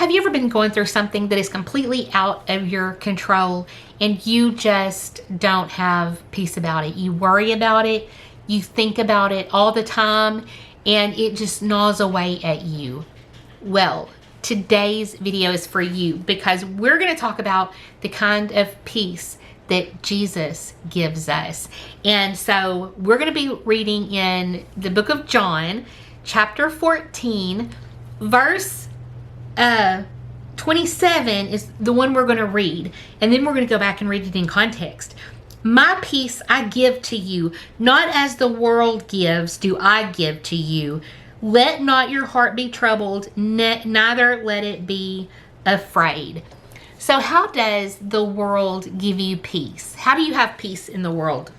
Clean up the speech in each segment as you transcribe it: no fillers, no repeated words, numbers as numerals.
Have you ever been going through something that is completely out of your control and you just don't have peace about it? You worry about it, you think about it all the time, and it just gnaws away at you. Well, today's video is for you because we're going to talk about the kind of peace that Jesus gives us. And so we're going to be reading in the book of John, chapter 14, verse 27 is the one we're going to read. And then we're going to go back and read it in context. My peace I give to you, not as the world gives, do I give to you. Let not your heart be troubled, neither let it be afraid. So how does the world give you peace? How do you have peace in the world?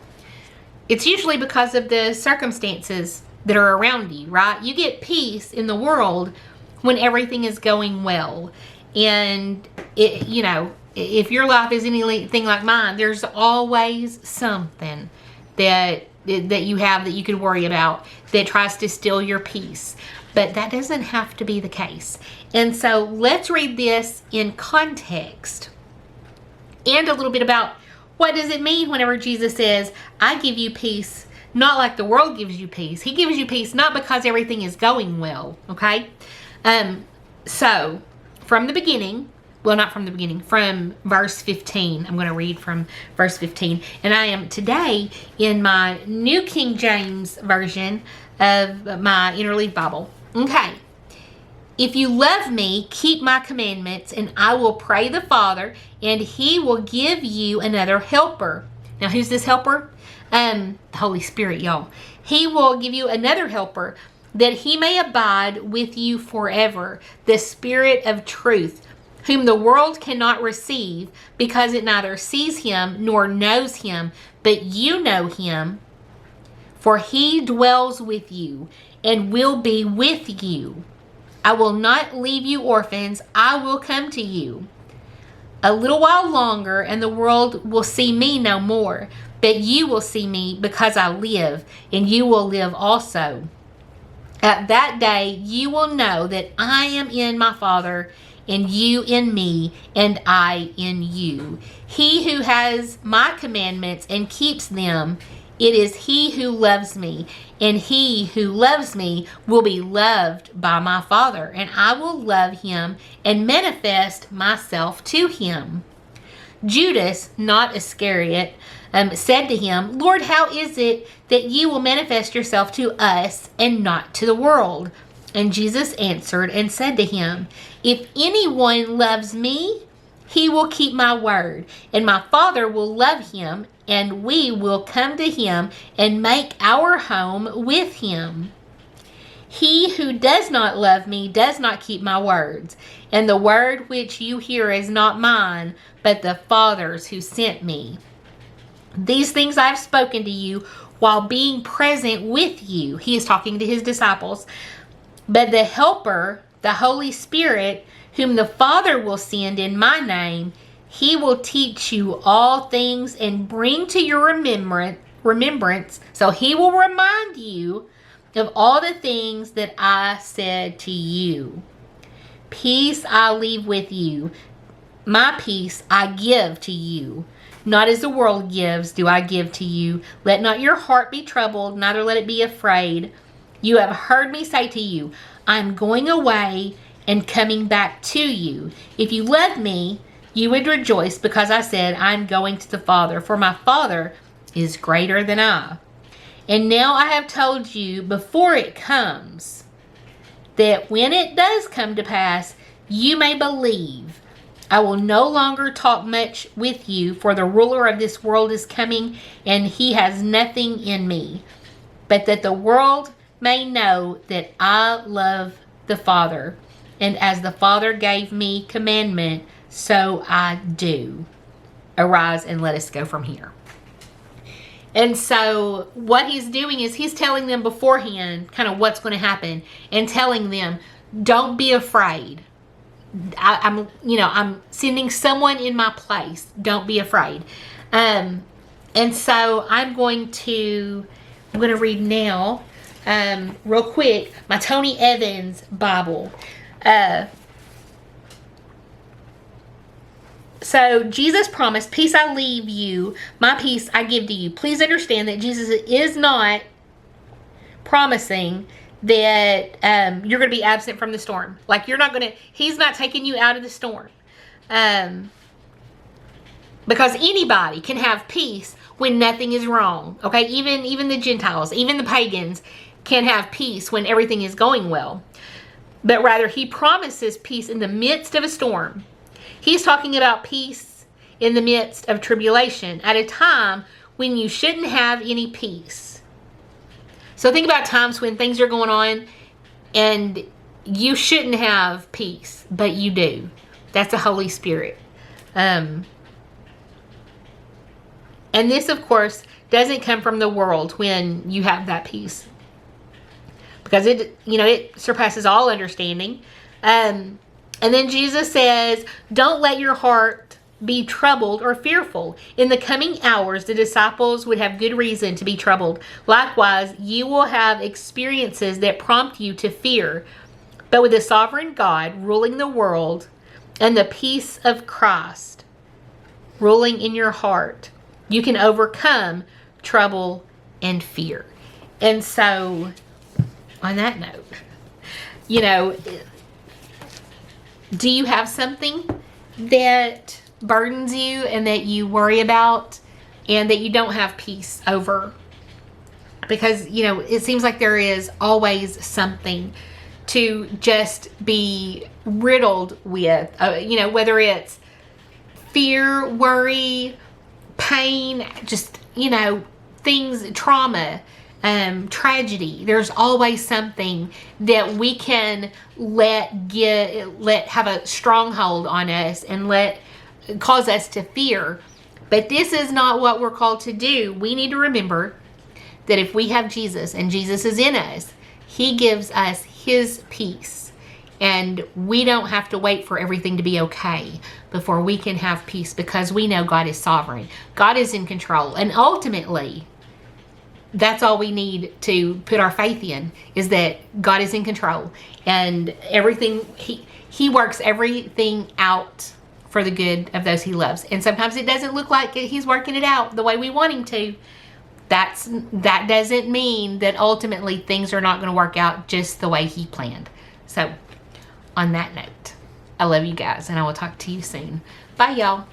It's usually because of the circumstances that are around you, right? You get peace in the world when everything is going well. And, if your life is anything like mine, there's always something that you have that you could worry about that tries to steal your peace. But that doesn't have to be the case. And so let's read this in context and a little bit about what does it mean whenever Jesus says, I give you peace, not like the world gives you peace. He gives you peace not because everything is going well, okay? So from the beginning, well, not from the beginning, from verse 15. I'm going to read from verse 15. And I am today in my New King James Version of my Interleaf Bible. Okay. If you love me, keep my commandments, and I will pray the Father, and he will give you another helper. Now, who's this helper? The Holy Spirit, y'all. He will give you another helper, that he may abide with you forever, the Spirit of truth, whom the world cannot receive, because it neither sees him nor knows him, but you know him, for he dwells with you and will be with you. I will not leave you orphans, I will come to you. A little while longer, and the world will see me no more, but you will see me because I live, and you will live also. At that day, you will know that I am in my Father, and you in me, and I in you. He who has my commandments and keeps them, it is he who loves me, and he who loves me will be loved by my Father, and I will love him and manifest myself to him. Judas, not Iscariot, said to him, Lord, how is it that you will manifest yourself to us and not to the world? And Jesus answered and said to him, If anyone loves me, he will keep my word, and my Father will love him, and we will come to him and make our home with him. He who does not love me does not keep my words, and the word which you hear is not mine, but the Father's who sent me. These things I have spoken to you while being present with you. He is talking to his disciples. But the Helper, the Holy Spirit, whom the Father will send in my name, he will teach you all things and bring to your remembrance. So he will remind you of all the things that I said to you. Peace I leave with you. My peace I give to you. Not as the world gives do I give to you. Let not your heart be troubled, neither let it be afraid. You have heard me say to you, I am going away and coming back to you. If you love me, you would rejoice because I said, I am going to the Father, for my Father is greater than I. And now I have told you before it comes, that when it does come to pass, you may believe. I will no longer talk much with you, for the ruler of this world is coming, and he has nothing in me. But that the world may know that I love the Father, and as the Father gave me commandment, so I do. Arise and let us go from here. And so what he's doing is he's telling them beforehand kind of what's going to happen, and telling them, don't be afraid. I'm sending someone in my place. Don't be afraid. And so I'm going to read now, real quick, my Tony Evans Bible. So Jesus promised, peace I leave you, my peace I give to you. Please understand that Jesus is not promising that you're going to be absent from the storm. Like he's not taking you out of the storm. Because anybody can have peace when nothing is wrong. Okay, even the Gentiles, even the pagans can have peace when everything is going well. But rather, he promises peace in the midst of a storm. He's talking about peace in the midst of tribulation at a time when you shouldn't have any peace. So think about times when things are going on and you shouldn't have peace, but you do. That's the Holy Spirit. And this, of course, doesn't come from the world when you have that peace. Because it surpasses all understanding. And then Jesus says, don't let your heart be troubled or fearful. In the coming hours, the disciples would have good reason to be troubled. Likewise, you will have experiences that prompt you to fear. But with the sovereign God ruling the world and the peace of Christ ruling in your heart, you can overcome trouble and fear. And so, on that note, do you have something that burdens you and that you worry about and that you don't have peace over? Because, it seems like there is always something to just be riddled with, whether it's fear, worry, pain, just, things, trauma, tragedy. There's always something that we can let have a stronghold on us and cause us to fear. But this is not what we're called to do. We need to remember that if we have Jesus and Jesus is in us, he gives us his peace. And we don't have to wait for everything to be okay before we can have peace, because we know God is sovereign. God is in control. And ultimately, that's all we need to put our faith in, is that God is in control. And everything, he works everything out for the good of those he loves. And sometimes it doesn't look like he's working it out the way we want him to. That doesn't mean that ultimately things are not going to work out just the way he planned. So, on that note, I love you guys, and I will talk to you soon. Bye, y'all.